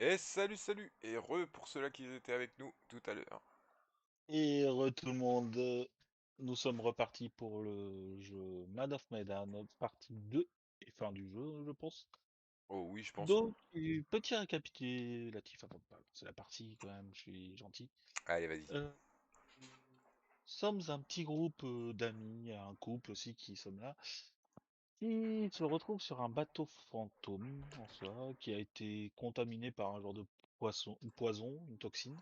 Et salut, et pour ceux-là qui étaient avec nous tout à l'heure. Et tout le monde, nous sommes repartis pour le jeu Mad of Medan, partie 2 et fin du jeu, je pense. Oh oui, je pense. Donc, petit récapitulatif avant de c'est la partie quand même, je suis gentil. Allez, vas-y. Euh, nous sommes un petit groupe d'amis, un couple aussi qui sommes là, qui se retrouve sur un bateau fantôme en soi, qui a été contaminé par un genre de poison, une toxine.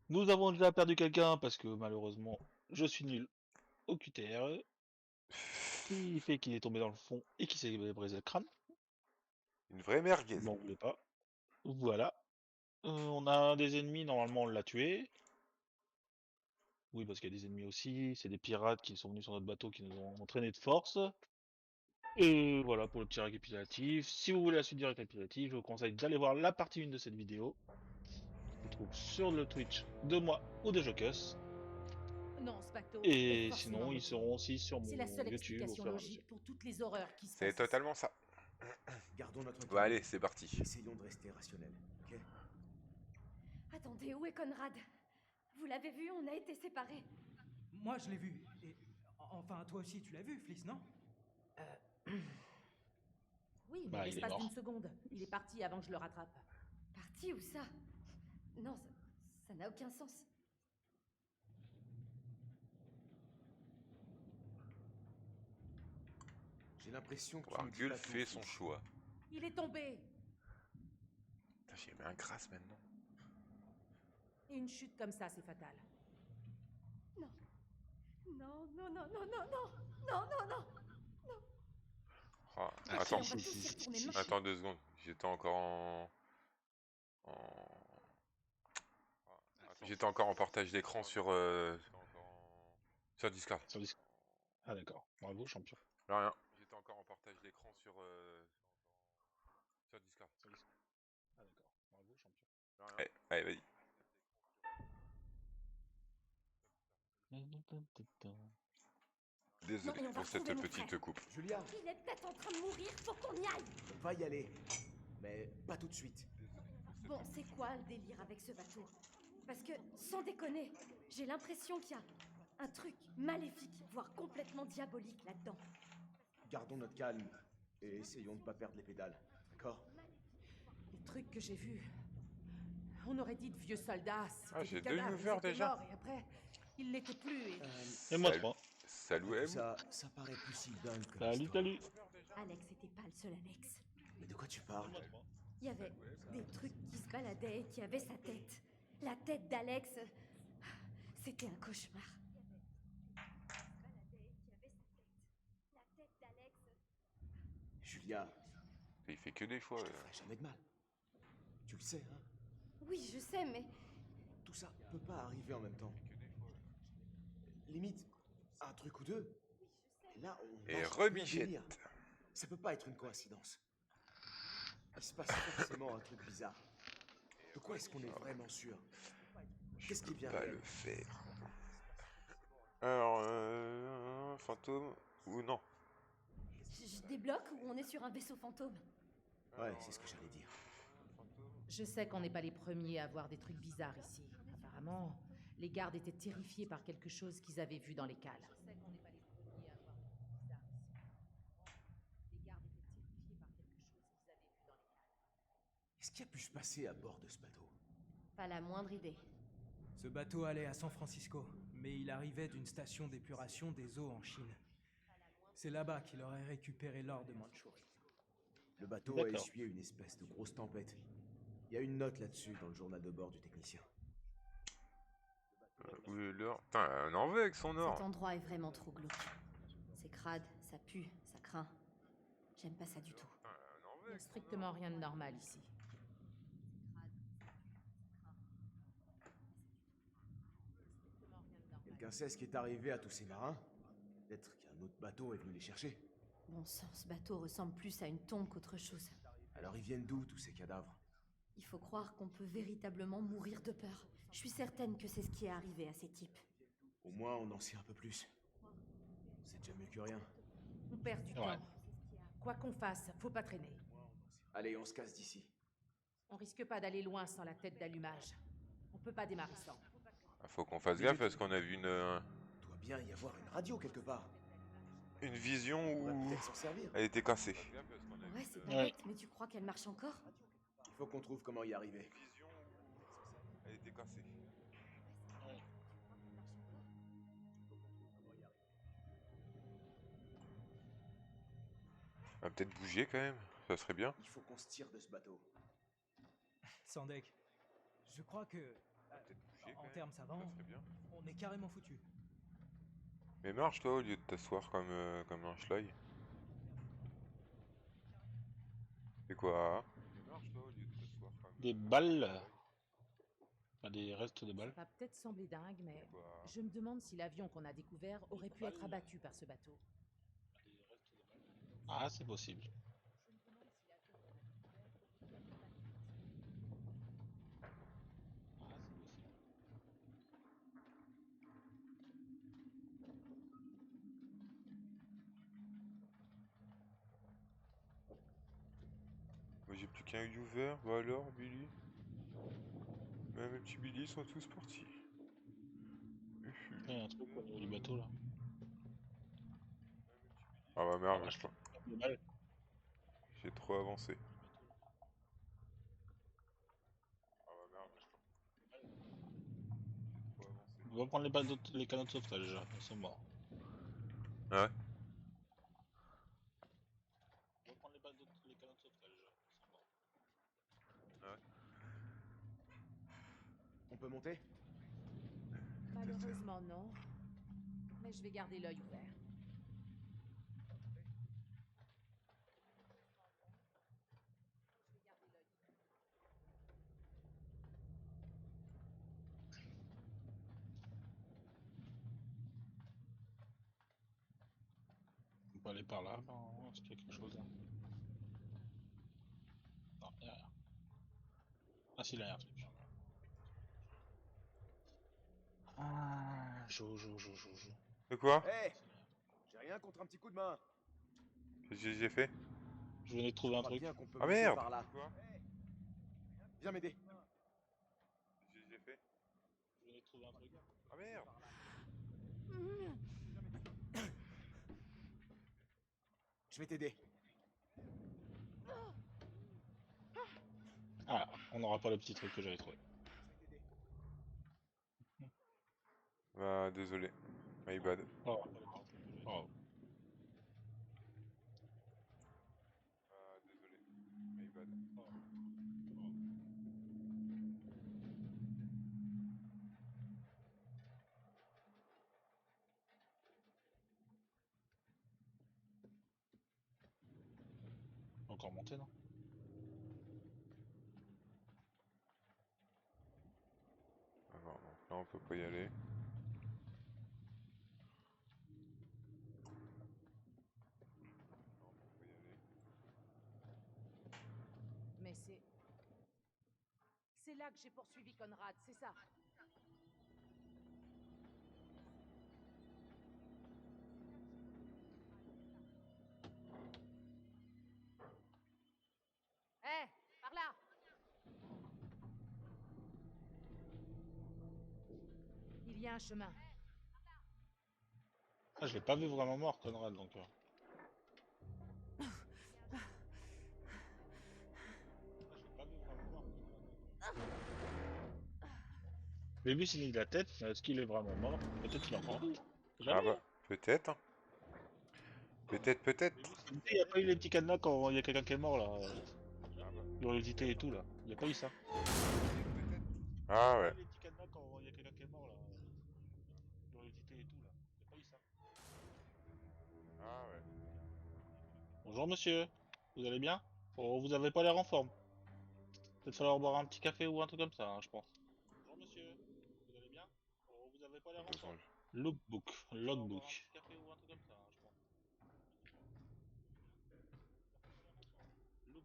Nous avons déjà perdu quelqu'un parce que malheureusement, je suis nul au QTR. Qui fait qu'il est tombé dans le fond et qu'il s'est brisé le crâne. Une vraie merguez. N'en voulez pas. Voilà. On a des ennemis, normalement on l'a tué. Oui, parce qu'il y a des ennemis aussi. C'est des pirates qui sont venus sur notre bateau qui nous ont entraînés de force. Et voilà pour le petit récapitulatif. Si vous voulez la suite du récapitulatif, je vous conseille d'aller voir la partie 1 de cette vidéo. Qui se trouve sur le Twitch de moi ou de Jocus. Non, ce bateau est Et forcément sinon, ils motivé. seront aussi sur C'est la mon seule YouTube au explication fur et à mesure. logique pour toutes les horreurs qui se C'est passent ici. totalement ça. Gardons notre Bon, calme. allez, c'est parti. Essayons de rester rationnels, ok? Attendez, où est Conrad? Vous l'avez vu, on a été séparés. Moi, je l'ai vu. Et enfin, toi aussi, tu l'as vu, Fliss, non? Oui, mais Bah, il est l'espace d'une mort. seconde. Il est parti avant que je le rattrape. Parti ou ça? Non, ça n'a aucun sens. J'ai l'impression que tu nous dis Wargul pas tout, fait son Fliss. choix. Il est tombé. Putain, j'ai mis un grâce maintenant. Et une chute comme ça, c'est fatal. Non. Non, non, non, non, non, non. Non, non, non. Oh, Ah, attends, on va tous y retourner maintenant. attends 2 secondes. J'étais encore J'étais encore en partage d'écran sur Discord. Sur Discord. Ah d'accord. Bravo, champion. Rien. J'étais encore en partage d'écran sur Discord. Sur Discord. Ah d'accord. Bravo, champion. Allez, vas-y. Non, Désolé et on va pour cette retrouver mon petite frère. coupe. Julia, Il est peut-être en train de mourir, faut qu'on y aille. on va y aller. Mais pas tout de suite. Bon, c'est quoi le délire avec ce bateau? Parce que, sans déconner, j'ai l'impression qu'il y a un truc maléfique, voire complètement diabolique là-dedans. Gardons notre calme et essayons de pas perdre les pédales, d'accord? Les trucs que j'ai vus. On aurait dit de vieux soldats. Ah, C'était j'ai des 2 cadavres. viewers Ils étaient déjà. morts et après, ils l'étaient plus. Et... Et moi Salut. 3. Salut Tout M. ça paraît plus si dingue comme Salut, histoire. salut. Alex était pas le seul Alex. Mais de quoi tu parles? Il y avait des trucs qui se baladaient et qui avaient sa tête. La tête d'Alex. C'était un cauchemar. Julia, Il fait que des fois. je te ferai jamais de mal. Tu le sais, hein? Oui, je sais, mais Tout ça peut pas arriver en même temps. Limite, un truc ou deux. Et là, on Et marche en plein Rebichette. délire. Ça peut pas être une coïncidence. Il se passe forcément un truc bizarre. De quoi est-ce qu'on est vraiment sûr? Qu'est-ce qui vient Pas réel? le faire. Alors, fantôme ou non? je débloque ou on est sur un vaisseau fantôme? Ouais, c'est ce que j'allais dire. Je sais qu'on n'est pas les premiers à voir des trucs bizarres ici. Apparemment, les gardes étaient terrifiés par quelque chose qu'ils avaient vu dans les cales. Qu'est-ce qui a pu se passer à bord de ce bateau? Pas la moindre idée. Ce bateau allait à San Francisco, mais il arrivait d'une station d'épuration des eaux en Chine. C'est là-bas qu'il aurait récupéré l'or de Mandchourie. Le bateau a D'accord. essuyé une espèce de grosse tempête. Il y a une note là-dessus dans le journal de bord du technicien. Oui, l'or. Putain, un en veut avec son or. Cet endroit est vraiment trop glauque. C'est crade, ça pue, ça craint. J'aime pas ça du tout. Il n'y a strictement rien de normal ici. Quelqu'un sait ce qui est arrivé à tous ces marins? Peut-être qu'un autre bateau est venu les chercher. Bon sang, ce bateau ressemble plus à une tombe qu'autre chose. Alors ils viennent d'où tous ces cadavres? Il faut croire qu'on peut véritablement mourir de peur. Je suis certaine que c'est ce qui est arrivé à ces types. Au moins on en sait un peu plus. C'est déjà mieux que rien. On perd du Ouais. temps. Quoi qu'on fasse, faut pas traîner. Allez, on se casse d'ici. On risque pas d'aller loin sans la tête d'allumage. On peut pas démarrer sans. Ah, faut qu'on fasse gaffe parce qu'on a vu Doit bien y avoir une radio quelque part. une vision On pourrait où peut-être s'en servir. elle était cassée. Ouais, c'est pas Ouais. bête, mais tu crois qu'elle marche encore? Il faut qu'on trouve comment y arriver. Une vision où elle était cassée. On va peut-être bouger quand même, ça serait bien. Il faut qu'on se tire de ce bateau. Sandek, je crois que, Peut-être bouger quand en même, termes ça savants, serait bien. on est carrément foutu. Mais marche toi au lieu de t'asseoir comme un schlag. C'est quoi? Mais marche toi au lieu de t'asseoir Des balles. Enfin, des restes de Ça balles. va peut-être sembler dingue, mais C'est quoi? je me demande si l'avion qu'on a découvert aurait pu être abattu par ce bateau. Ah, c'est possible. Moi j'ai plus qu'un œil ouvert, bah alors Billy? Même mes petits Billy sont tous partis. Il y a un truc au niveau du bateau là. Ah bah Ah, merde, vache, des balles. j'ai trop avancé. Ah bah merde, j'ai trop avancé. On va prendre les canaux de sauvetage, ils sont morts. Ah ouais? On va prendre les canaux de sauvetage, ils sont morts. Ah ouais? On peut monter? Malheureusement, non. Mais je vais garder l'œil ouvert. On peut aller par là, non? Est-ce qu'il y a quelque chose là? Non, il n'y a rien. Ah si, là, il y a un truc. Ah, Jo. De quoi? Hé! J'ai rien contre un petit coup de main. Qu'est-ce que j'ai fait? Je venais de Je trouver un crois truc. bien qu'on peut Ah monter merde! par là. Quoi? Viens m'aider. Qu'est-ce que j'ai fait? Je venais de trouver un truc. Ah merde! Je vais t'aider. Ah, on n'aura pas le petit truc que j'avais trouvé. Bah désolé. My bad. Oh. Oh. Ah désolé. My bad. Encore monter, non? Alors donc là on peut pas y aller. Mais c'est... C'est là que j'ai poursuivi Conrad, c'est ça? Hé, par là! Il y a un chemin. Ah, je l'ai pas vu vraiment mort, Conrad, donc... Je l'ai vu signer de la tête, mais est-ce qu'il est vraiment mort? Peut-être qu'il est encore en vie. Ah Jamais. bah peut-être. Hein. Peut-être. Il n'y a pas eu les petits cadenas quand il y a quelqu'un qui est mort là. Ah bah Curiosité et tout là. Il n'y a pas eu ça. peut-être. Ah ouais. Les petits cadenas quand il y a quelqu'un qui est mort là. Curiosité et tout là. Il n'y a pas eu ça. Ah ouais. Bonjour monsieur. Vous allez bien? Oh, vous avez pas l'air en forme. Peut-être falloir boire un petit café ou un truc comme ça, hein, je pense. Bonjour monsieur. Vous allez bien? Oh, vous avez pas l'air en forme. Logbook. Logbook. Café ou un truc comme ça, hein, je pense.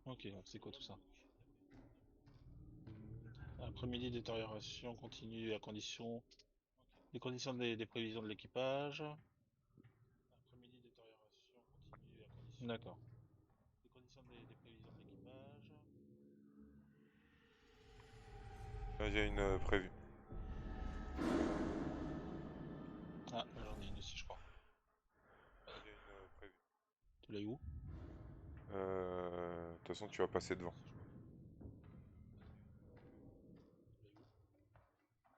Ok, c'est quoi tout ça? Après-midi, détérioration continue à condition. Les conditions des prévisions de l'équipage. Après-midi, détérioration continue à condition. D'accord. Les conditions des prévisions de l'équipage. Moi j'ai une prévue. Ah, j'en ai une aussi, je crois. J'ai une prévue. Tu l'as eu où? De toute façon, tu vas passer devant.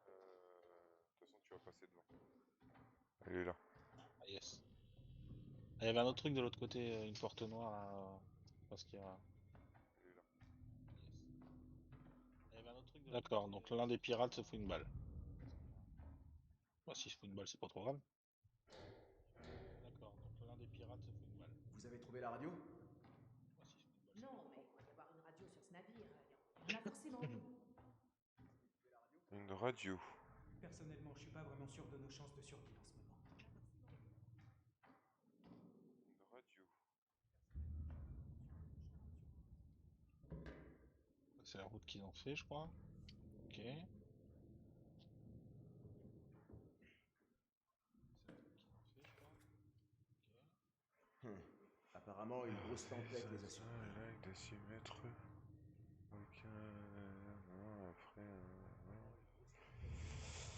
De toute façon, tu vas passer devant. Elle est là. Ah, yes. Ah, il y avait un autre truc de l'autre côté, une porte noire là. Parce qu'il y a. Elle est là. D'accord, donc l'un des pirates se fout une balle. Bah, si se fout une balle, c'est pas trop grave. D'accord, donc l'un des pirates se fout une balle. Vous avez trouvé la radio? Non, mais il doit y avoir une radio sur ce navire. Il y en a forcément une. Une radio. Personnellement, je suis pas vraiment sûr de nos chances de survie en ce moment. Une radio. C'est la route qu'ils ont fait, je crois. Ok. Apparemment, une grosse tempête les a Ça, surpris. là, il doit s'y mettre. Ok. Non, après.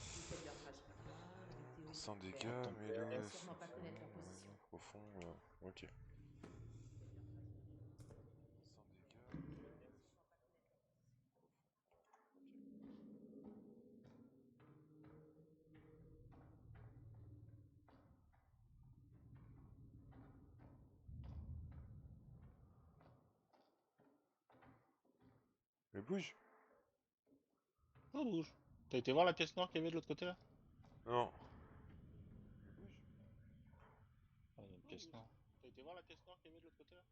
Vous faites leur trajet là, la météo. Sans dégâts, Super. mais Ils là. doivent sûrement pas connaître leur position. Profond. Ok. Sans dégâts. Mais bouge. Oh, bouge. T'as été voir la pièce noire qu'il y avait de l'autre côté là? Non. Ah, il y a une pièce noire. T'as été voir la pièce noire qu'il y avait de l'autre côté là?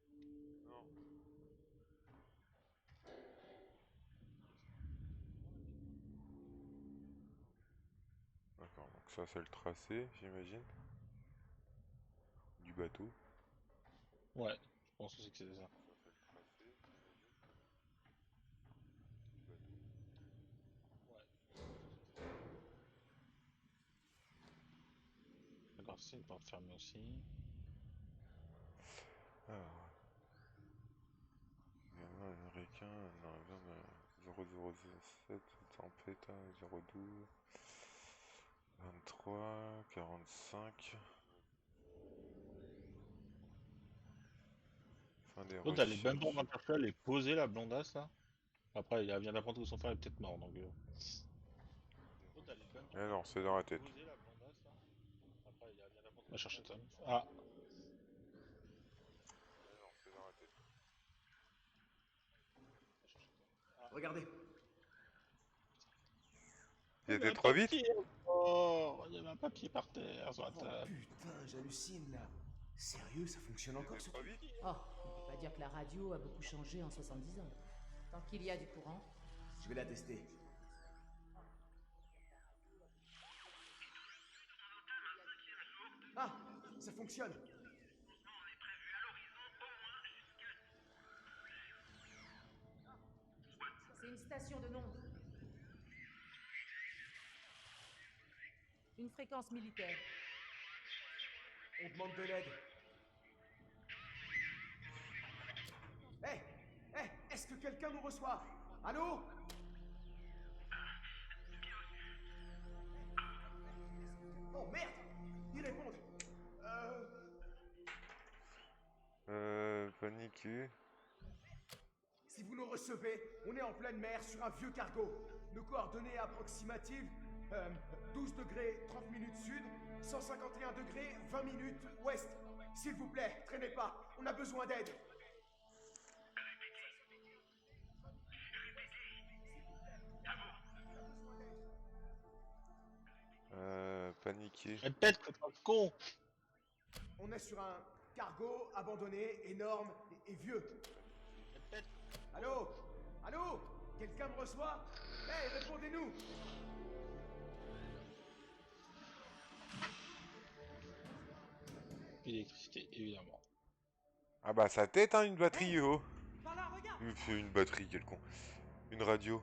Non. D'accord, donc ça c'est le tracé, j'imagine. Du bateau. Ouais, je pense aussi que c'était ça. Ça c'est le tracé, j'imagine. D'accord, c'est une porte fermée aussi. Alors. Également un requin, non, non, 0007, tempête, 012, 23, 45. Fin des L'autre, elle est même pas en recherches. train de chercher, elle est posée la blondasse là. Après, il vient d'apprendre que son frère est peut-être mort donc. Eh non, c'est dans la tête. On va chercher ça. Ah, Eh non, c'est dans la tête. Regardez, Il il y avait était un trop vite? papier encore. Il y avait un papier par terre sur la oh table. putain, j'hallucine là. Sérieux, ça fonctionne encore ce Trop truc? vite? Oh, on peut pas dire que la radio a beaucoup changé en 70 ans. Tant qu'il y a du courant. Je vais la tester. Ah, ça fonctionne. C'est une station de nombre. Une fréquence militaire. On demande de l'aide. Hé, est-ce que quelqu'un nous reçoit? Allô? Oh merde! Ils répondent. Paniqué. Si vous nous recevez, on est en pleine mer sur un vieux cargo. Nos coordonnées approximatives 12 degrés 30 minutes sud, 151 degrés 20 minutes ouest. S'il vous plaît, traînez pas, on a besoin d'aide. Paniqué. Répète que t'es un con. On est sur un cargo abandonné, énorme et vieux. Allô? Allô? Quelqu'un me reçoit? Hé, répondez-nous! Puis l'électricité, évidemment. Ah bah sa tête, hein, une batterie, oh. Par là, regarde! Une batterie, quel con. Une radio.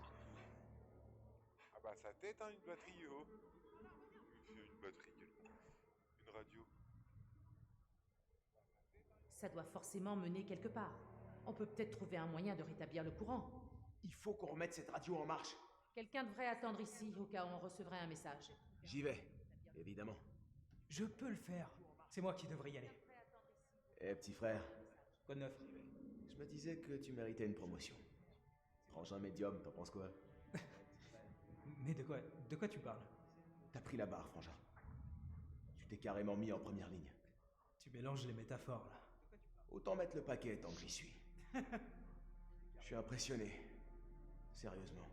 Ah bah sa tête, hein, une batterie, oh. Une batterie, quel con. Une radio. Ça doit forcément mener quelque part. On peut peut-être trouver un moyen de rétablir le courant. Il faut qu'on remette cette radio en marche. Quelqu'un devrait attendre ici au cas où on recevrait un message. J'y vais, évidemment. Je peux le faire. C'est moi qui devrais y aller. Eh, petit frère, Quoi de neuf? je me disais que tu méritais une promotion. Frangin médium, t'en penses quoi? Mais de quoi tu parles? T'as pris la barre, Frangin. Tu t'es carrément mis en première ligne. Tu mélanges les métaphores, là. Autant mettre le paquet tant que j'y suis. Je suis impressionné. Sérieusement.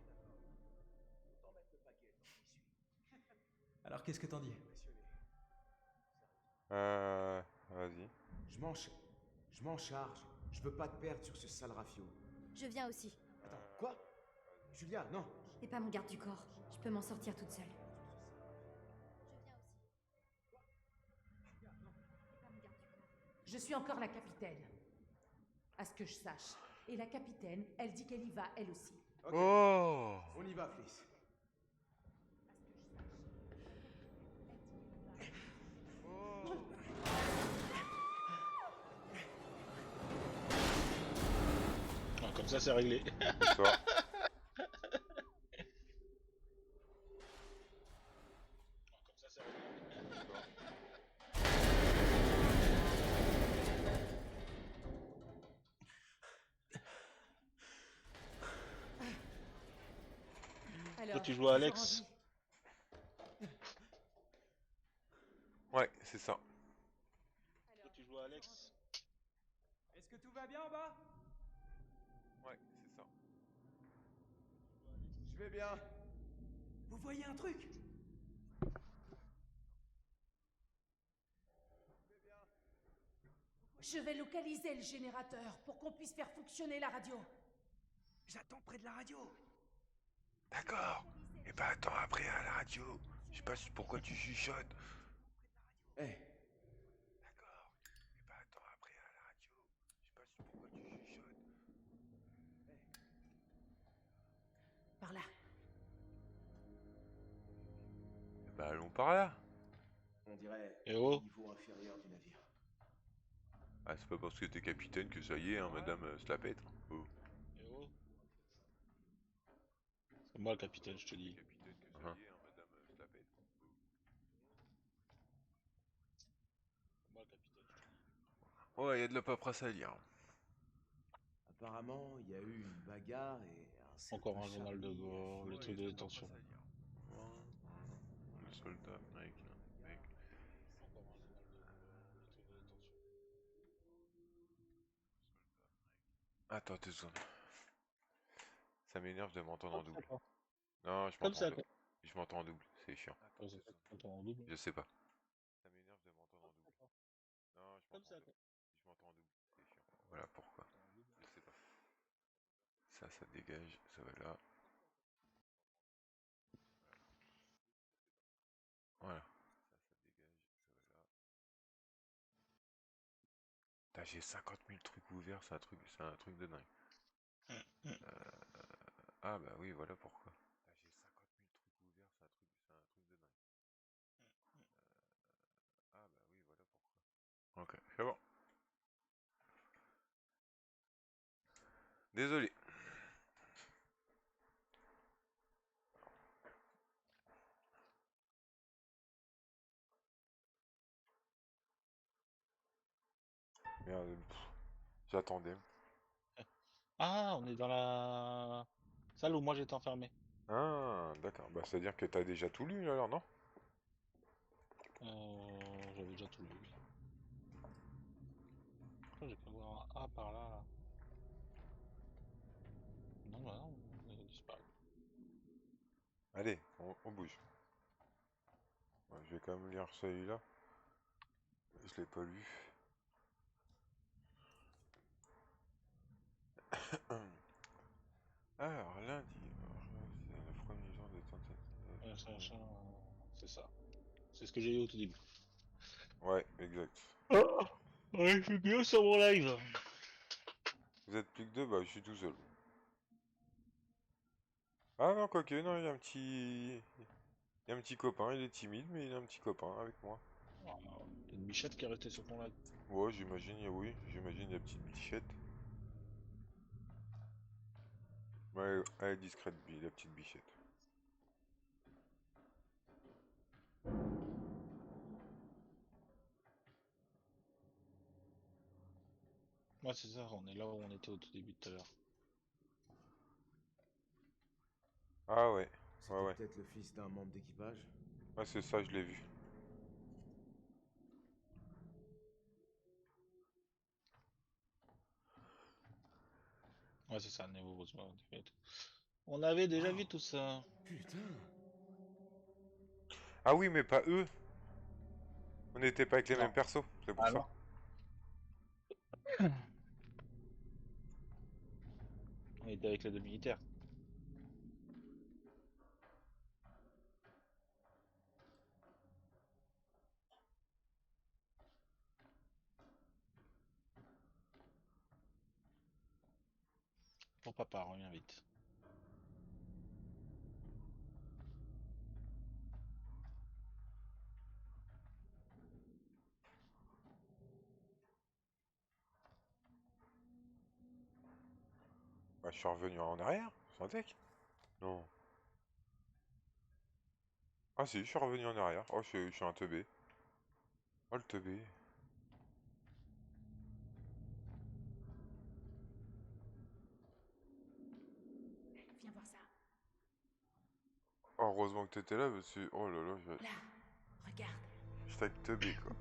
Alors qu'est-ce que t'en dis? Vas-y. Je m'en charge. Je veux pas te perdre sur ce sale rafio. Je viens aussi. Attends, quoi? Julia, non. T'es pas mon garde du corps. Je peux m'en sortir toute seule. Je suis encore la capitaine. À ce que je sache. Et la capitaine, elle dit qu'elle y va, elle aussi. Ok, Oh! on y va, Fliss. Ah, comme ça, c'est réglé. Bonsoir. Alors, tu joues à toujours Alex? en vie. Ouais, c'est ça. Toi, tu joues à Alex? Est-ce que tout va bien en bas? Ouais, c'est ça. Je vais bien. Vous voyez un truc? Je vais localiser le générateur pour qu'on puisse faire fonctionner la radio. J'attends près de la radio. D'accord. Et bah attends après à la radio. Je sais pas pourquoi tu chuchotes. Eh, D'accord. Et bah attends après à la radio. Je sais pas pourquoi tu chuchotes. Par là. Et bah allons par là. on dirait Eh oh. le niveau inférieur du navire. Ah c'est pas parce que t'es capitaine que ça y est, hein, madame se la pète. Oh. Eh oh. C'est moi le capitaine, je te dis. Capitaine que ça y est, hein, madame se la pète. C'est moi le capitaine, je te dis. Ouais, y a de la paperasse à lire. Apparemment, il y a eu une bagarre et un certain Encore un journal de Charlie a bord, fini- le truc de détention. Le soldat américain. Encore un journal de bord, le truc de détention. Attends 2 secondes. Ça m'énerve de m'entendre en Comme ça, double. quoi. Non, je Comme m'entends en ça, double. quoi. Je m'entends en double, c'est chiant. Ouais, c'est ça, t'entends en double. Je sais pas. Ça m'énerve de m'entendre en double. Non, je Comme m'entends ça, en double. quoi. Je m'entends en double, c'est chiant. Voilà pourquoi. Je sais pas. Ça dégage, ça va là. Voilà. Ça dégage, ça va là. Putain, j'ai 50 000 trucs ouverts, c'est un truc de dingue. Ah bah oui, voilà pourquoi. Putain, j'ai 50 000 trucs ouverts, c'est un truc de dingue. Ah bah oui, voilà pourquoi. Ok, c'est bon. Désolé. Merde, j'attendais. Ah, on est dans la salle où moi j'étais enfermé. Ah, d'accord. Bah, c'est-à-dire que t'as déjà tout lu alors, non? J'avais déjà tout lu. Pourquoi j'ai pu voir un A par là, là? Non, bah non, il a disparu. Allez, on bouge. Ouais, je vais quand même lire celui-là. Je l'ai pas lu. Alors, lundi, c'est le premier jour de tentative. C'est ça. C'est ce que j'ai eu au tout début. Ouais, exact. Ouais, je suis bien sur mon live. Vous êtes plus que deux? Bah, je suis tout seul. Ah non, quoique, non, il y a un petit... Il y a un petit copain, il est timide, mais il a un petit copain avec moi. Il y a une bichette qui est restée sur ton live. Ouais, j'imagine, oui, j'imagine la petite bichette. Ouais, elle est discrète, la petite bichette. Ouais, c'est ça, on est là où on était au tout début tout à l'heure. Ah ouais, C'était ouais. peut-être le fils d'un membre d'équipage. Ouais, c'est ça, je l'ai vu. Ouais, c'est ça, Nemo was born in Tibet. On avait déjà vu Wow. tout ça. Putain. Ah oui, mais pas eux. On n'était pas avec les Non. mêmes persos, c'est pour Ah ça. non. On était avec les deux militaires. Ton papa, reviens vite. Bah, je suis revenu en arrière, sans deck. Non. Ah si, je suis revenu en arrière. Oh, je suis un teubé. Oh, le teubé. Viens voir ça. Oh, heureusement que t'étais là, parce que... Oh là là, Là, regarde. j'étais avec teubé, quoi.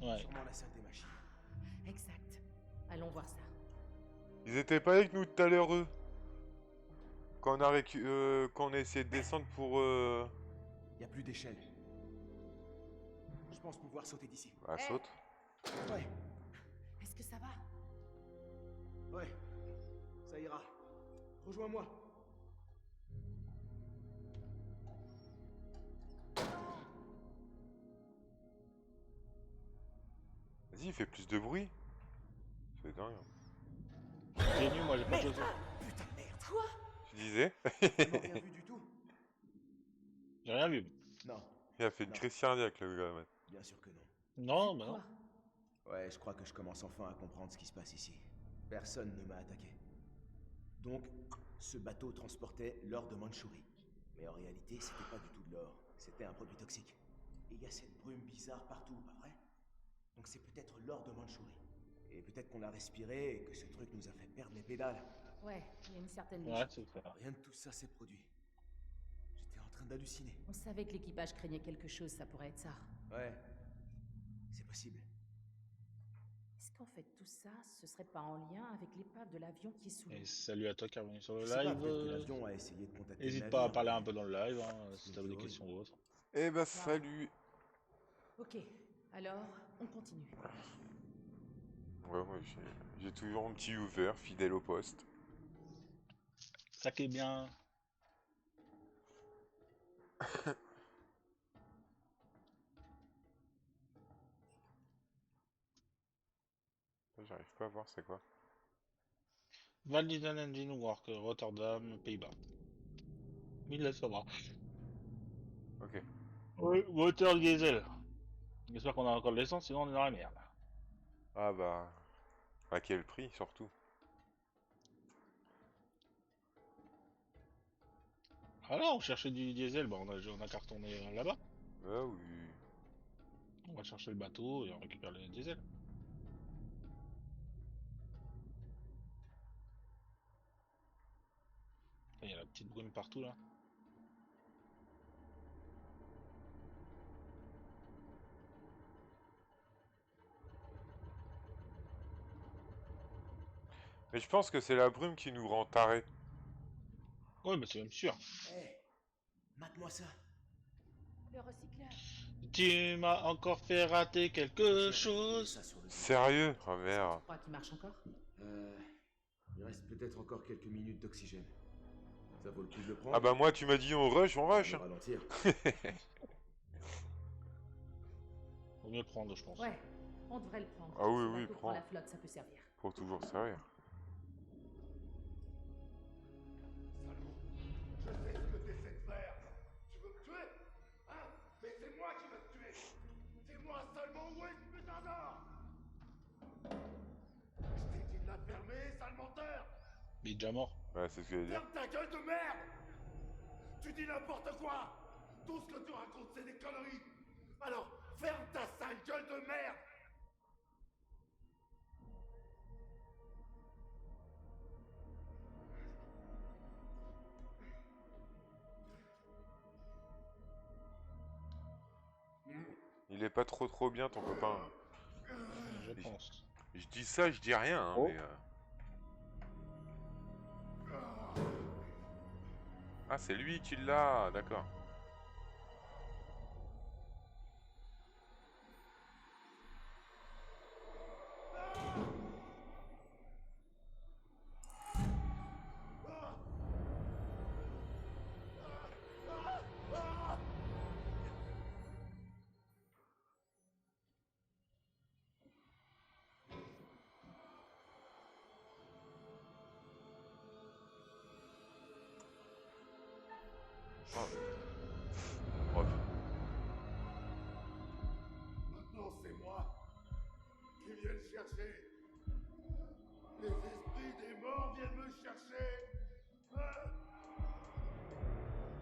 Ouais. Sûrement la salle des machines. Exact. Allons voir ça. Ils étaient pas avec nous tout à l'heure, eux. Quand quand on a essayé de descendre pour... Y a plus d'échelle. Je pense pouvoir sauter d'ici. Bah, Hey. saute. Ouais, Est-ce que ça va? ouais. Ça ira. Rejoins-moi. Vas-y, il fait plus de bruit. C'est dingue. J'ai nu, moi j'ai pas de choses. Putain, merde. Quoi? Tu disais? Vraiment rien vu du tout. J'ai rien vu. Non, Il a fait une Non. crise cardiaque, le gars, man. bien sûr que non. Non, bah non. Quoi? Ouais, je crois que je commence enfin à comprendre ce qui se passe ici. Personne ne m'a attaqué. Donc, ce bateau transportait l'or de Mandchourie. Mais en réalité, c'était pas du tout de l'or. C'était un produit toxique. Et il y a cette brume bizarre partout, pas vrai? Donc c'est peut-être l'or de Mandchourie. Et peut-être qu'on l'a respiré et que ce truc nous a fait perdre les pédales. Ouais, il y a une certaine Ouais, logique. c'est ça. Rien de tout ça s'est produit. J'étais en train d'halluciner. On savait que l'équipage craignait quelque chose, ça pourrait être ça. Ouais, c'est possible. Est-ce qu'en fait tout ça, ce serait pas en lien avec l'épave de l'avion qui est sous l'eau? Et salut à toi qui est revenu sur le Je sais pas, live. peut-être que l'avion a essayé de contacter le N'hésite pas à navire, parler mais un peu dans le live si c'est t'avais des horrible. questions ou autres. Eh bah, salut. Ok, alors, on continue. Ouais, moi, j'ai toujours un petit ouvert, fidèle au poste. Ça qui est bien. J'arrive pas à voir c'est quoi. Validen Engine Work, Rotterdam, Pays-Bas. 1000 laisse savoir. Ok. Oui, moteur diesel. J'espère qu'on a encore de l'essence, sinon on est dans la merde. Ah bah... À quel prix, surtout? Ah là, on cherchait du diesel, bah on a qu'à retourner là-bas. Ah oui. On va chercher le bateau et on récupère le diesel. Il y a la petite brume partout là. Mais je pense que c'est la brume qui nous rend tarés. Ouais, bah c'est même sûr. Hé, mate-moi ça. Le recycleur. Tu m'as encore fait rater quelque chose. Ça sur le dos. Sérieux? Oh Tu merde. crois qu'il marche encore? Il reste peut-être encore quelques minutes d'oxygène. Ça vaut le coup de le prendre. Ah bah moi tu m'as dit on rush, on rush. De ralentir. Vaut mieux prendre, je pense. Ouais, on devrait le prendre. Ah oui, Ce oui, bateau prends. la flotte, ça peut servir. Pour toujours servir. Je sais ce que t'essaies de faire. Tu veux me tuer? Hein? Mais c'est moi qui veux te tuer. C'est moi seulement. Où est ce putain d'or? Je t'ai dit de la fermer, sale menteur. Il est déjà mort. Ouais, c'est ce que j'allais dire. Ferme ta gueule de merde. Tu dis n'importe quoi. Tout ce que tu racontes, c'est des conneries. Alors, ferme ta sale gueule de merde. Il est pas trop bien ton copain. Je pense. Je dis ça, je dis rien, hein, Oh. mais... Ah, c'est lui qui l'a, d'accord. Oh. Oh. Maintenant, c'est moi qui viens le chercher. Les esprits des morts viennent me chercher. Hein?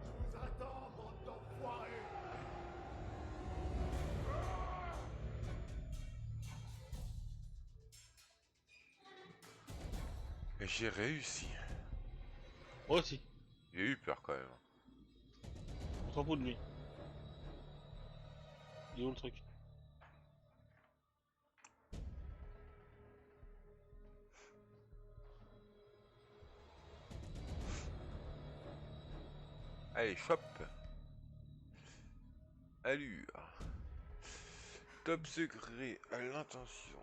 Je vous attends, bande d'enfoirés. Et j'ai réussi. Moi aussi. J'ai eu peur quand même. On s'en fout de lui. Il est où le truc? Allez, chop. Allure. Top secret à l'intention.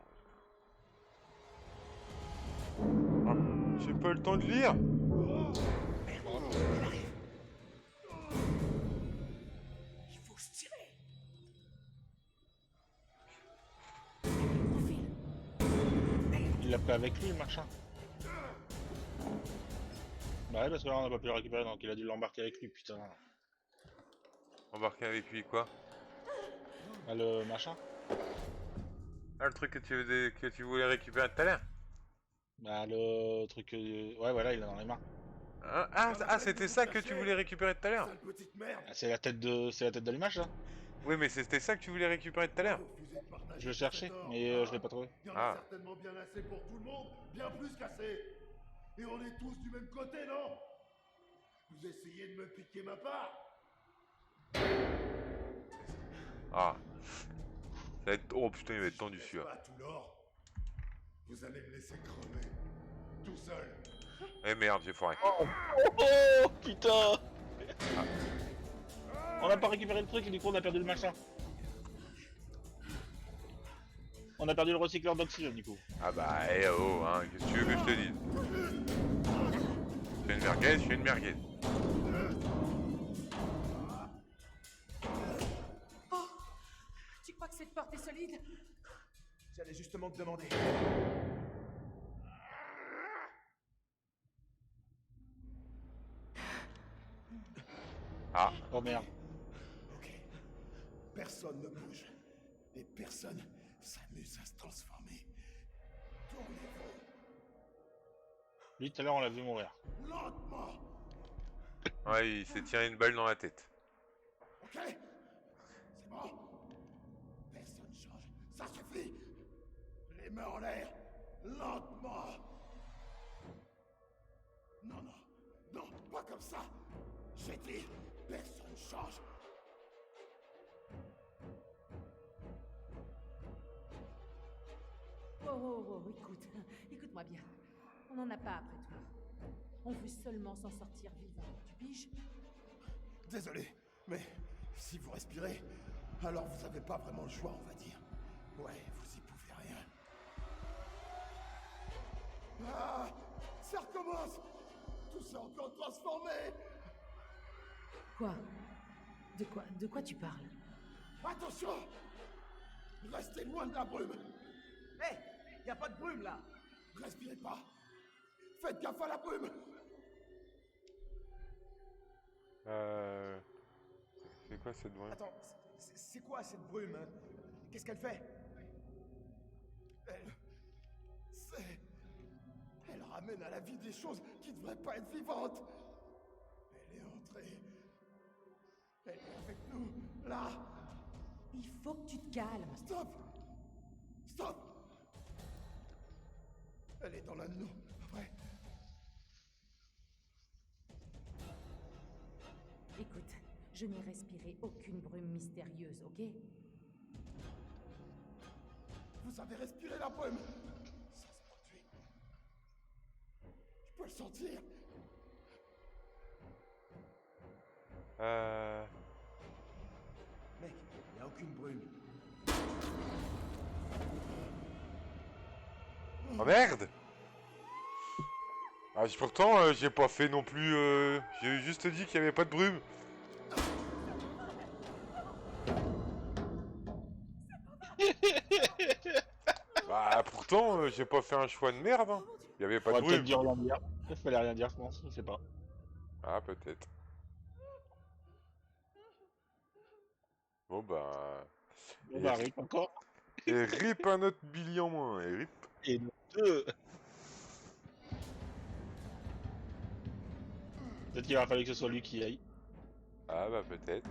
Ah, j'ai pas le temps de lire. Il faut se tirer. Il l'a pris avec lui, le machin. Bah ouais, parce que là, on n'a pas pu le récupérer, donc il a dû l'embarquer avec lui, putain. Embarquer avec lui quoi? Ah, le machin? Ah, le truc que tu voulais récupérer tout à l'heure? Bah, le truc... Ouais, voilà, il a dans les mains. C'était ça que tu voulais récupérer tout à l'heure? Sale petite merde. Ah, c'est la tête de l'image, là? Oui, mais c'était ça que tu voulais récupérer tout à l'heure? Refusez de partager Je le cet cherchais, or, mais hein? je l'ai pas trouvé. Il y en Ah. a certainement bien assez pour tout le monde, bien plus qu'assez. Et on est tous du même côté, non? Vous essayez de me piquer ma part? Ah. Ça va être... Oh putain, il va être tendu Si je celui-là. laisse pas tout l'or, vous allez me laisser crever. Tout seul. Eh merde, j'ai foiré. Oh, putain! On n'a pas récupéré le truc et du coup on a perdu le machin. On a perdu le recycleur d'oxygène du coup. Ah bah, eh oh, hein, qu'est-ce que tu veux que je te dise? Je suis une merguez, je suis une merguez. Tu crois que cette porte est solide? J'allais justement te demander. Ah, Oh merde. Ok. Personne ne bouge. Et personne s'amuse à se transformer. Tournez-vous. Lui tout à l'heure on l'a vu mourir. Lentement. ouais, il s'est tiré une balle dans la tête. Ok? C'est bon? Personne change. Ça suffit. Les mains en l'air. Lentement. Non, non. Non, pas comme ça. J'ai dit, personne change. Écoute-moi bien. On n'en a pas après tout. On veut seulement s'en sortir vivant, tu piges? Désolé, mais si vous respirez, alors vous avez pas vraiment le choix, on va dire. Ouais, vous y pouvez rien. Ah, ça recommence. Tout s'est encore transformé. Quoi? De quoi tu parles? Attention. Restez loin de la brume. Hé, y a pas de brume là. Respirez pas. Faites gaffe à la brume. C'est quoi cette brume? Attends, c'est quoi cette brume, hein? Qu'est-ce qu'elle fait? Elle ramène à la vie des choses qui devraient pas être vivantes. Elle est entrée. Elle est avec nous, là. Il faut que tu te calmes. Stop. Stop. Elle est dans l'un de nous. Après, Écoute, je n'ai respiré aucune brume mystérieuse, ok? Vous avez respiré la brume. Ça se produit. Je peux le sentir. Mec, y a aucune brume. Oh merde! Ah, pourtant, j'ai pas fait non plus. J'ai juste dit qu'il y avait pas de brume. Bah, pourtant, j'ai pas fait un choix de merde. Hein. Il y avait pas On de va peut-être brume. dire rien dire. Il fallait rien dire, je pense. Je sais pas. Ah, peut-être. Bon, bah. On va rip encore. Et rip un autre Billy en moins. Et rip. Et 2. Peut-être qu'il va falloir que ce soit lui qui aille. Ah, bah, peut-être.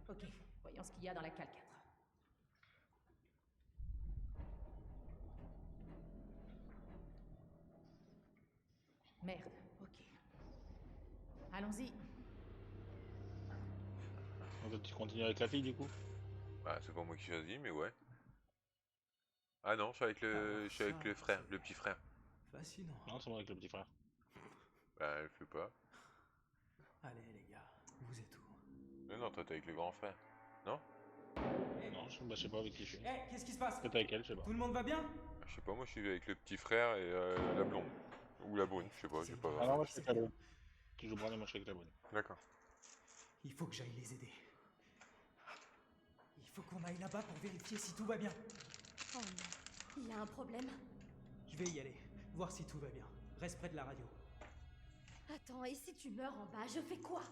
Ok, voyons ce qu'il y a dans la cale 4. Merde, ok. Allons-y. En fait, tu continues avec la fille du coup. Bah, c'est pas moi qui choisis, mais ouais. Ah non, je suis avec je suis avec le frère, le petit frère. Fascinant. Non, c'est moi avec le petit frère. Bah, elle fait pas. Allez les gars, vous êtes où? Non, toi, t'es avec le grand frère. Non? Non, je sais pas avec qui je suis. Eh, qu'est-ce qui se passe? Peut-être avec elle, je sais pas. Tout le monde va bien? Je sais pas, moi, je suis avec le petit frère et la blonde. Ou la brune, je sais pas, j'ai pas. Ah non, moi je suis avec la brune. Tu joues Bran et moi je suis avec la brune. D'accord. Il faut que j'aille les aider. Il faut qu'on aille là-bas pour vérifier si tout va bien. Oh non, il y a un problème. Je vais y aller, voir si tout va bien. Reste près de la radio. Attends, et si tu meurs en bas, je fais quoi?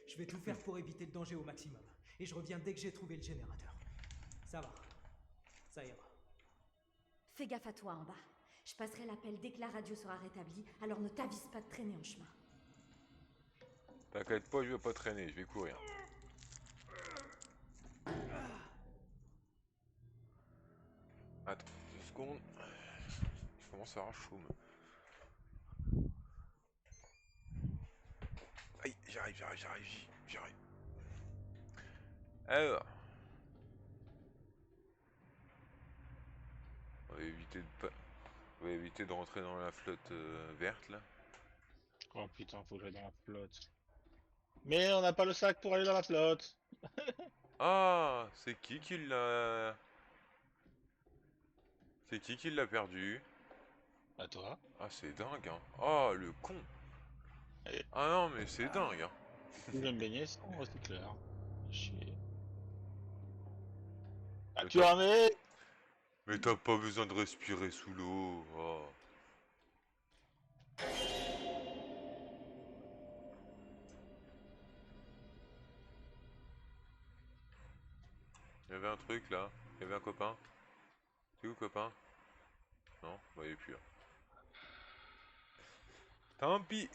Je vais tout faire pour éviter le danger au maximum. Et je reviens dès que j'ai trouvé le générateur. Ça va. Ça ira. Fais gaffe à toi en bas. Je passerai l'appel dès que la radio sera rétablie, alors ne t'avise pas de traîner en chemin. T'inquiète pas, je vais pas traîner, je vais courir. Attends, 2 secondes. Je commence à avoir chaud. Aïe, j'arrive. Alors. On va éviter de pas. On va éviter de rentrer dans la flotte verte là. Oh putain, faut que j'aille dans la flotte. Mais on n'a pas le sac pour aller dans la flotte. Ah, c'est qui l'a. C'est qui l'a perdu? À toi. Ah, c'est dingue, hein. Oh, le con. Allez. Ah non, mais c'est dingue, hein. Je vais me baigner sans recycleur. Chier. Ah, Mais tu en es? Mais t'as pas besoin de respirer sous l'eau. Oh. Il y avait un truc là. Il y avait un copain. T'es où, copain? Non, bah il est plus là. Tant pis.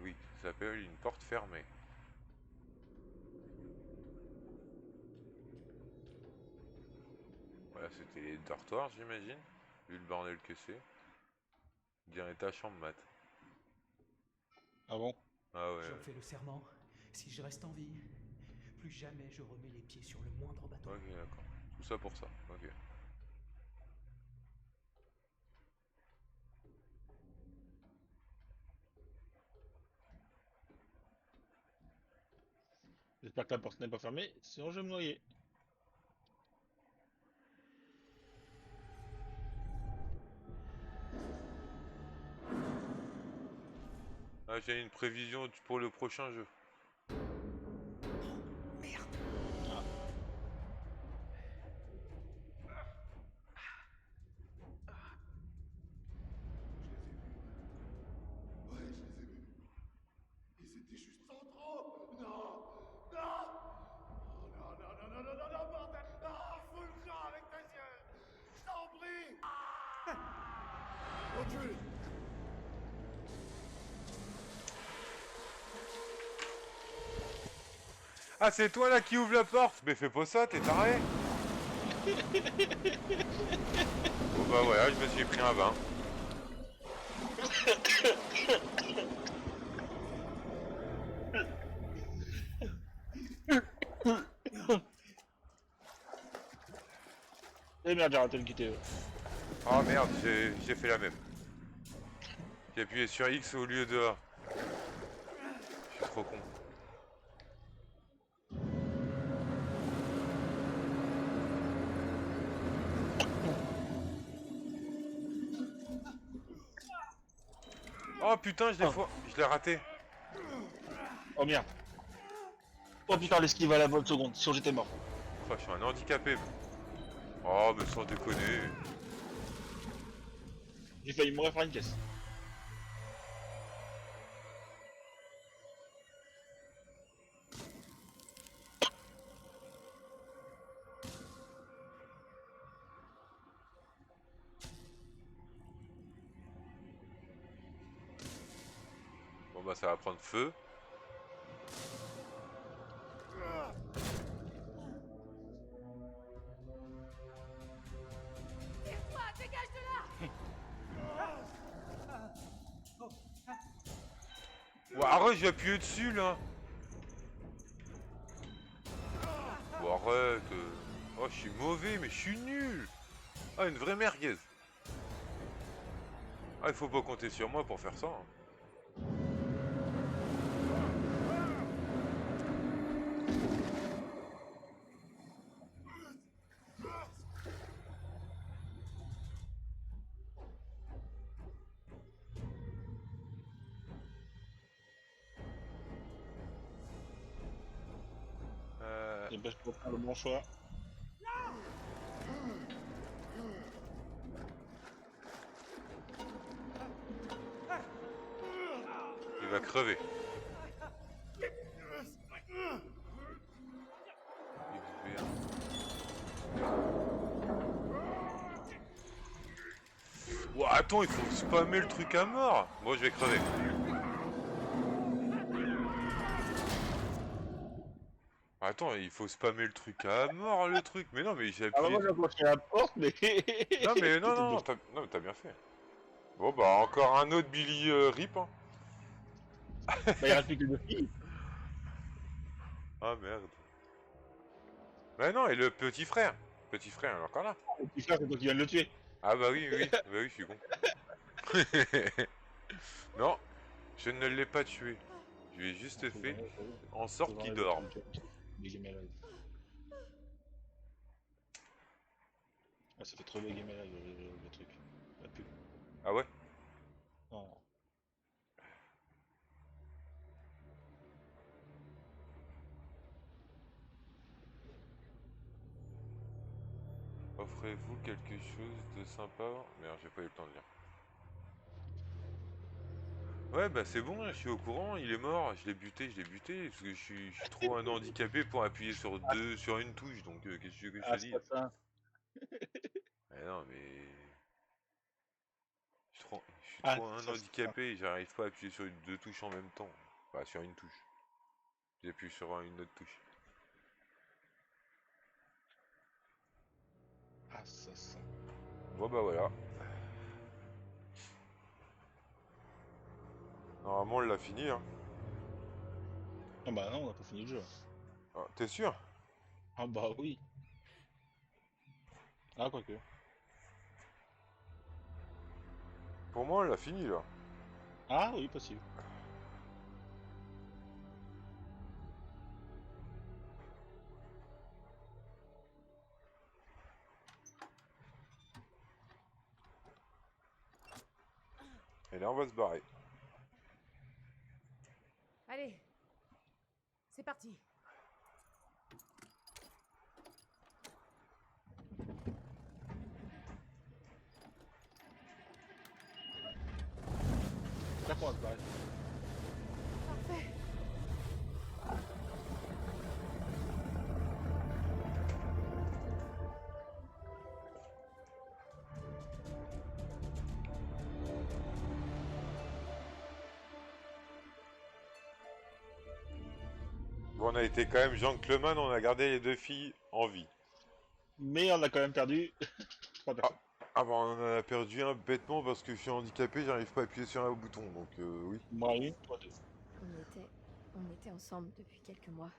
Oui, ça s'appelle une porte fermée. Voilà, c'était les dortoirs, j'imagine. Vu le bordel que c'est. Dirait ta chambre, Matt. Ah bon? Ah ouais. J'en fais le serment. Si je reste en vie, plus jamais je remets les pieds sur le moindre bateau. Ok, d'accord. Tout ça pour ça. Ok. J'espère que la porte n'est pas fermée, sinon je vais me noyer. Ah, j'ai une prévision pour le prochain jeu. Merde! Ouais, je les ai vus. Ils étaient juste en trop. Non. Non. Oh, non, bordel. Ah, fous le camp avec tes yeux. Je t'en prie. Recule. Ah, c'est toi là qui ouvre la porte? Mais fais pas ça, t'es taré. Bon bah voilà, je me suis pris un vin. Eh merde, j'ai raté le quitter. Oh merde, j'ai fait la même. J'ai appuyé sur X au lieu de A. Je suis trop con. Oh putain, je l'ai raté. Oh merde. Oh putain, l'esquive à la bonne seconde, sinon j'étais mort. Oh, je suis un handicapé. Oh, mais sans déconner. J'ai failli mourir par une caisse. Bon bah ça va prendre feu. Tire-toi, dégage de là! Ouais, arrête, j'ai appuyé dessus là. Bon, arrête. Oh, je suis mauvais, mais je suis nul. Ah, une vraie merguez. Ah, il faut pas compter sur moi pour faire ça. Hein. Et ben, je peux faire le bon choix. Il va crever. Ouah, attends, il faut spammer le truc à mort. Moi, je vais crever. Attends, il faut spammer le truc à mort, le truc. Mais non, mais j'ai Ah bah appuyé. moi j'ai approché la porte, mais... Non, mais non, C'était non, bloqué. non, mais t'as bien fait. Bon, bah, encore un autre Billy Rip. Hein. Bah il reste plus que deux filles. Ah merde. Bah non, et le petit frère. Petit frère, il est encore là. Le petit frère, c'est toi qui viens de le tuer. Ah bah oui, oui, bah oui, je suis con. Non, je ne l'ai pas tué. Je lui ai juste fait en sorte qu'il dorme. Ah, ça fait trop bugger malade le truc. La pub. Ah ouais? Non. Offrez-vous quelque chose de sympa? Merde, j'ai pas eu le temps de lire. Ouais, bah c'est bon, je suis au courant, il est mort, je l'ai buté, parce que je suis trop un handicapé pour appuyer sur une touche, donc qu'est-ce que tu veux que je te dise? Assassin. Mais non, mais... Je suis trop un Assassin. handicapé et j'arrive pas à appuyer sur deux touches en même temps. Bah, sur une touche. J'appuie sur une autre touche. Assassin. Bon bah voilà. Normalement on l'a fini hein. Ah bah non, on a pas fini le jeu. Ah, t'es sûr? Ah bah oui. Ah, quoique. Pour moi on l'a fini là. Ah oui, possible. Et là on va se barrer. Allez, c'est parti. D'accord, on va se barrer. Parfait. Bon, on a été quand même gentleman, on a gardé les deux filles en vie. Mais on a quand même perdu 3 personnes. Ah bah on en a perdu un bêtement parce que je suis handicapé, j'arrive pas à appuyer sur un bouton, donc oui. Moi, une, toi deux. On était ensemble depuis quelques mois.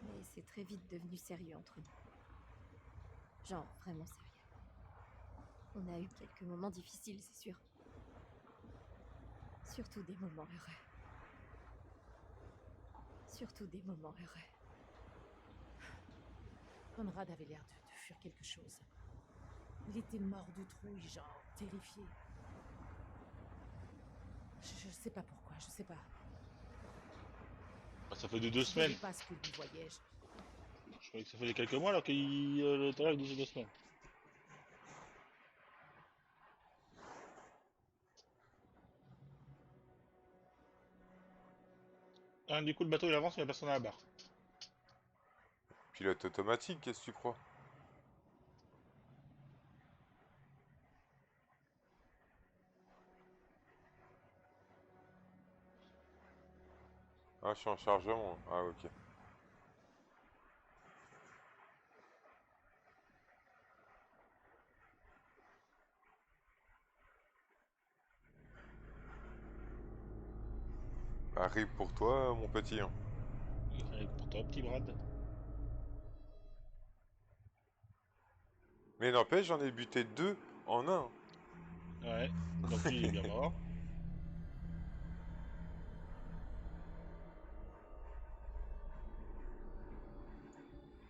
Mais c'est très vite devenu sérieux entre nous. Genre, vraiment sérieux. On a eu quelques moments difficiles, c'est sûr. Surtout des moments heureux. Surtout des moments heureux. Conrad avait l'air de fuir quelque chose. Il était mort de trouille, genre terrifié. Je sais pas pourquoi, je sais pas. Bah, ça fait de 2 Je voyais semaines. pas ce que lui voyait. Je croyais que ça faisait quelques mois alors qu'il tout à l'heure il disait 2 semaines. Ah, du coup le bateau il avance mais il y a personne à la barre. Pilote automatique, qu'est-ce que tu crois? Ah, je suis en chargement. Ah, ok. Arrive pour toi, mon petit. Hein. Avec pour toi petit Brad. Mais n'empêche, j'en ai buté 2 en un. Ouais. Donc lui il est bien mort.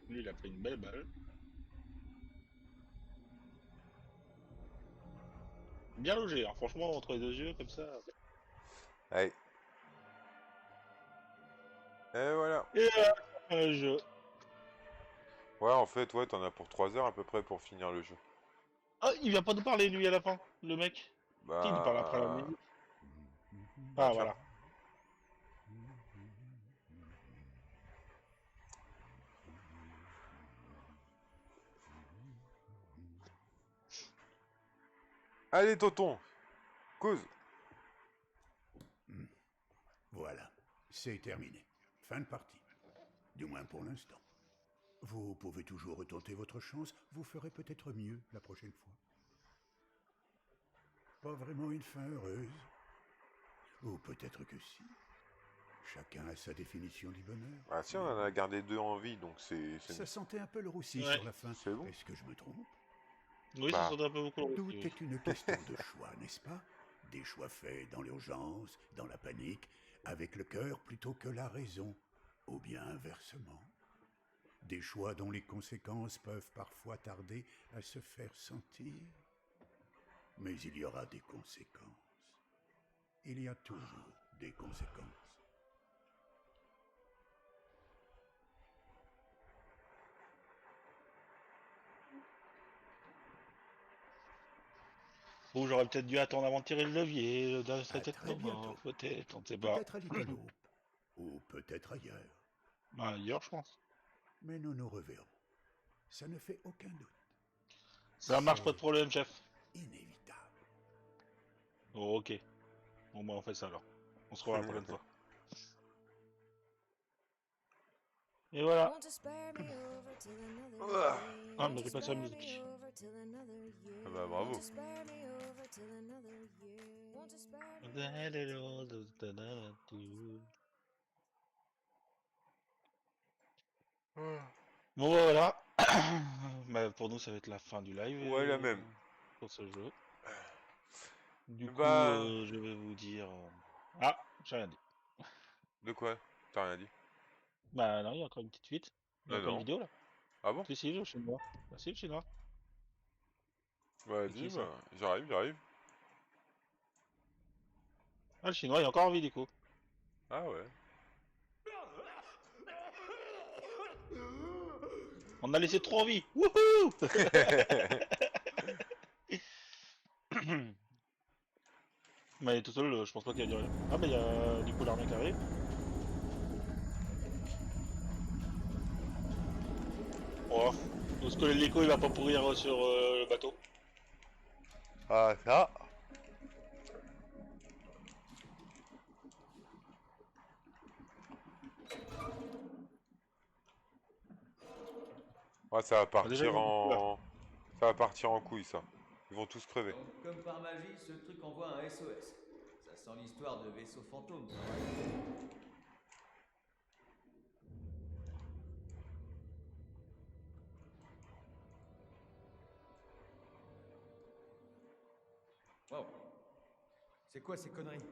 Lui il a pris une belle balle. Bien logé, hein. Franchement entre les deux yeux comme ça. Allez. Et voilà. Et le jeu. Ouais, en fait, ouais, t'en as pour 3 heures à peu près pour finir le jeu. Ah, il vient pas nous parler lui à la fin, le mec. Si, il nous parle après la Bah... musique. Bah Ah tiens. voilà. Allez, tonton. Cause. Voilà, c'est terminé. Fin de partie. Du moins pour l'instant. Vous pouvez toujours retenter votre chance, vous ferez peut-être mieux la prochaine fois. Pas vraiment une fin heureuse. Ou peut-être que si. Chacun a sa définition du bonheur. Ah si, on en a gardé 2 en vie, donc Ça sentait un peu le roussi Ouais. sur la fin. C'est bon. Est-ce que je me trompe? Oui, ça Bah. sentait un peu beaucoup le Tout roussi, oui. est une question de choix, n'est-ce pas? Des choix faits dans l'urgence, dans la panique, avec le cœur plutôt que la raison, ou bien inversement. Des choix dont les conséquences peuvent parfois tarder à se faire sentir. Mais il y aura des conséquences. Il y a toujours des conséquences. Ou j'aurais peut-être dû attendre avant de tirer le levier, ça serait À peut-être très mort, bientôt. peut-être, on ne sait pas. Peut-être à l'Italope, ou peut-être ailleurs. Bah, ailleurs, je pense. Mais nous nous reverrons. Ça ne fait aucun doute. Ça marche, pas de C'est problème, chef. inévitable. Oh, ok. Bon, bah, on fait ça alors. On se revoit la prochaine fois. Et voilà. Ah, mais j'ai pas sa musique. Ah bah bravo. Bon, bah, voilà. Bah, pour nous, ça va être la fin du live Ouais, la même. pour ce jeu. Du coup, Bah... je vais vous dire... Ah, j'ai rien dit. De quoi? T'as rien dit? Bah non, il y a encore une petite fuite. Il y a Ah encore une non. vidéo là. Ah bon? Si, le chinois. Bah si, le chinois. Bah C'est dis, qui ça? bah... J'arrive. Ah, le chinois, il est encore en vie du coup. Ah ouais. On a laissé 3 vies. Wouhou! Mais il est tout seul, je pense pas qu'il y a du rien. Ah, bah il y a du coup l'armée qui arrive. Oh, est-ce que l'hélico il va pas pourrir sur le bateau? Ah ça. Ouais, ça va Ah, déjà, il y partir a un coup, là. en... Ça va partir en couille, ça. Ils vont tous crever. Donc, comme par magie, ce truc envoie un SOS. Ça sent l'histoire de vaisseau fantôme, ça, ouais. Wow. C'est quoi ces conneries?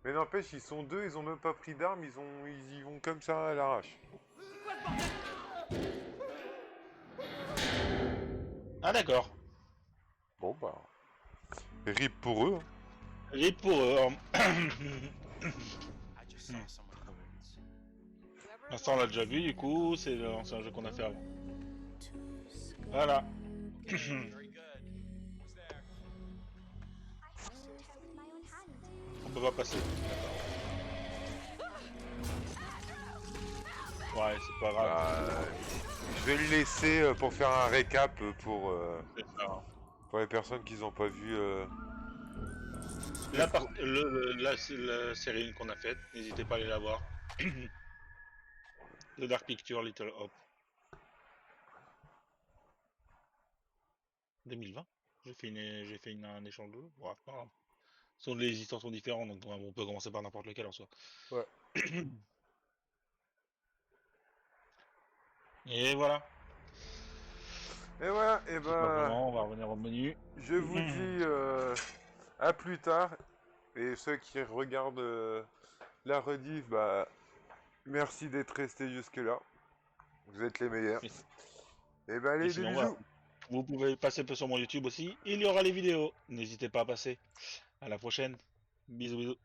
Mais n'empêche, ils sont deux, ils ont même pas pris d'armes, ils y vont comme ça à l'arrache. Ah d'accord. Bon bah. RIP pour eux. Hein. Et pour eux. L'instant on l'a déjà vu, du coup, c'est l'ancien jeu qu'on a fait avant. Voilà. On peut pas passer. Ouais, c'est pas grave. Je vais le laisser pour faire un récap C'est ça. pour les personnes qui n'ont pas vu. La série qu'on a faite, n'hésitez pas à aller la voir. The Dark Picture, Little Hope. 2020. J'ai fait un échange de jeux. Bon, c'est pas grave. Les histoires sont différentes, donc on peut commencer par n'importe lequel en soi. Ouais. Et voilà. Et voilà, et C'est pas vraiment, on va revenir au menu. je vous dis à plus tard. Et ceux qui regardent la rediff, bah merci d'être restés jusque là. Vous êtes les meilleurs. Et bah allez, Et des sinon, bisous. voilà. Vous pouvez passer un peu sur mon YouTube aussi. Il y aura les vidéos. N'hésitez pas à passer. À la prochaine. Bisous, bisous.